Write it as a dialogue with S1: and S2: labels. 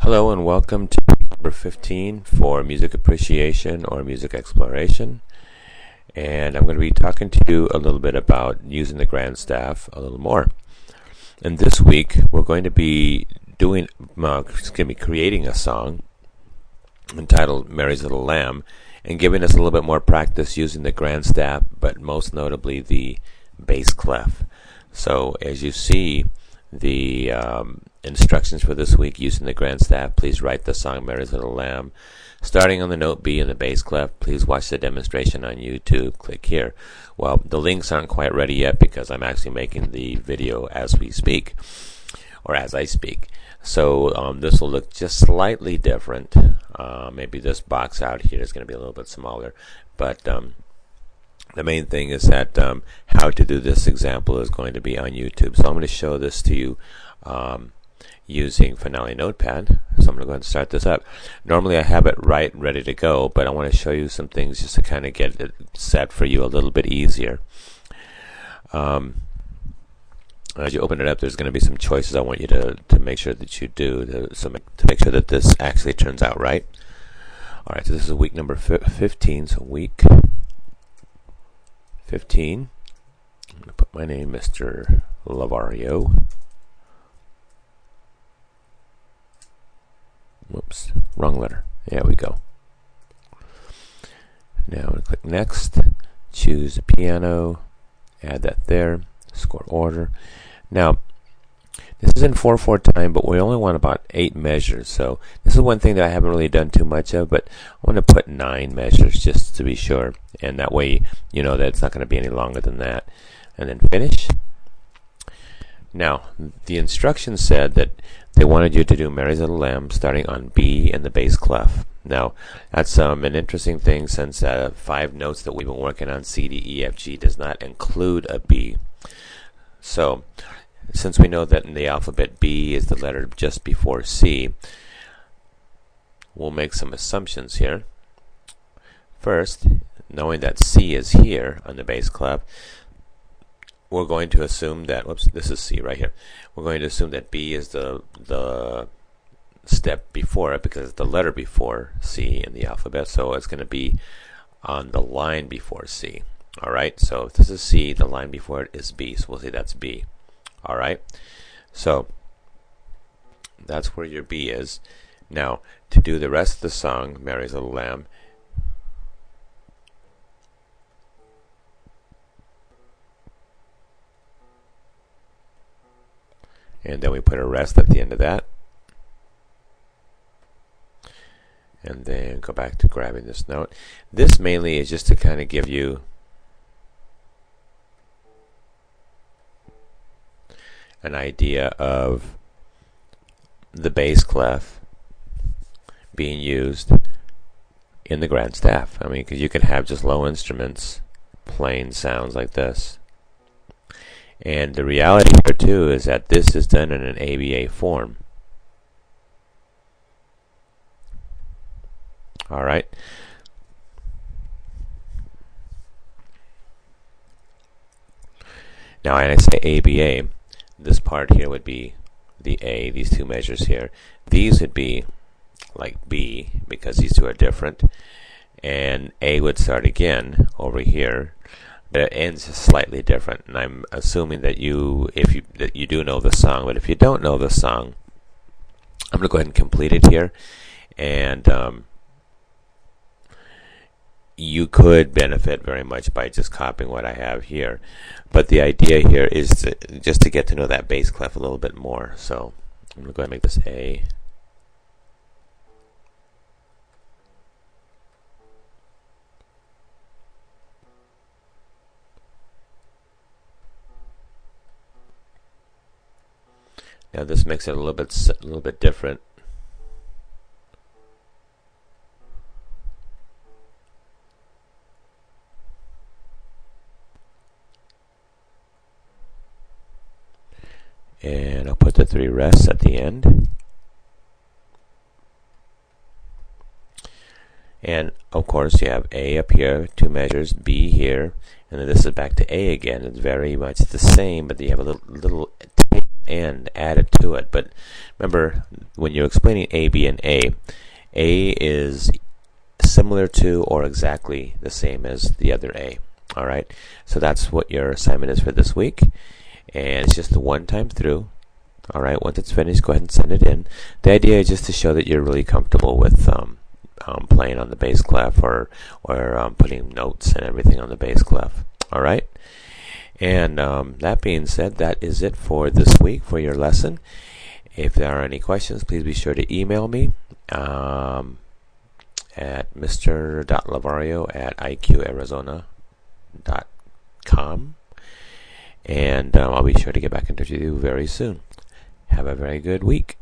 S1: Hello and welcome to week number 15 for music appreciation or music exploration. And I'm going to be talking to you a little bit about using the grand staff a little more. And this week we're going to be creating a song entitled Mary's Little Lamb and giving us a little bit more practice using the grand staff, but most notably the bass clef. So as you see the instructions for this week using the grand staff, please write the song Mary's Little Lamb starting on the note B in the bass clef. Please watch the demonstration on YouTube. Click here. Well, the links aren't quite ready yet because I'm actually making the video as we speak, or as I speak. So this will look just slightly different. Maybe this box out here is going to be a little bit smaller, but the main thing is that how to do this example is going to be on YouTube. So I'm going to show this to you using Finale Notepad. So I'm going to go ahead and start this up. Normally I have it ready to go, but I want to show you some things just to kind of get it set for you a little bit easier. As you open it up, there's going to be some choices I want you to make sure that you do to make sure that this actually turns out right. Alright, so this is week number 15, so week 15. I'm going to put my name, Mr. Lavario. Whoops, wrong letter. There we go. Now I'm going to click next, choose the piano, add that there, score order. Now, this is in 4/4 time, but we only want about 8 measures. So this is one thing that I haven't really done too much of, but I want to put 9 measures just to be sure, and that way you know that it's not going to be any longer than that. And then finish. Now, the instructions said that they wanted you to do Mary's Little Lamb starting on B in the bass clef. Now, that's an interesting thing, since 5 notes that we've been working on, C, D, E, F, G, does not include a B. So, since we know that in the alphabet B is the letter just before C, we'll make some assumptions here. First, knowing that C is here on the bass clef, we're going to assume that, whoops, this is C right here. We're going to assume that B is the step before it because it's the letter before C in the alphabet, so it's going to be on the line before C. Alright, so if this is C, the line before it is B, so we'll say that's B. Alright, so that's where your B is. Now, to do the rest of the song, Mary's Little Lamb, and then we put a rest at the end of that, and then go back to grabbing this note. This mainly is just to kind of give you an idea of the bass clef being used in the grand staff. I mean, because you can have just low instruments playing sounds like this. And the reality here too is that this is done in an ABA form. Alright. Now when I say ABA, this part here would be the A, these 2 measures here. These would be like B, because these 2 are different. And A would start again over here, but it ends slightly different. And I'm assuming that you do know the song, but if you don't know the song, I'm going to go ahead and complete it here. And you could benefit very much by just copying what I have here, but the idea here is just to get to know that bass clef a little bit more. So I'm going to go ahead and make this A. Now this makes it a little bit different. And I'll put the 3 rests at the end. And of course you have A up here, 2 measures, B here, and then this is back to A again. It's very much the same, but you have a little and added to it. But remember, when you're explaining A, B, and A is similar to or exactly the same as the other A. Alright, so that's what your assignment is for this week, and it's just a one-time through. Alright, once it's finished, go ahead and send it in. The idea is just to show that you're really comfortable with playing on the bass clef or putting notes and everything on the bass clef. Alright, and that being said, that is it for this week for your lesson. If there are any questions, please be sure to email me at mr.lavario@iqarizona.com, and I'll be sure to get back in touch with you very soon. Have a very good week.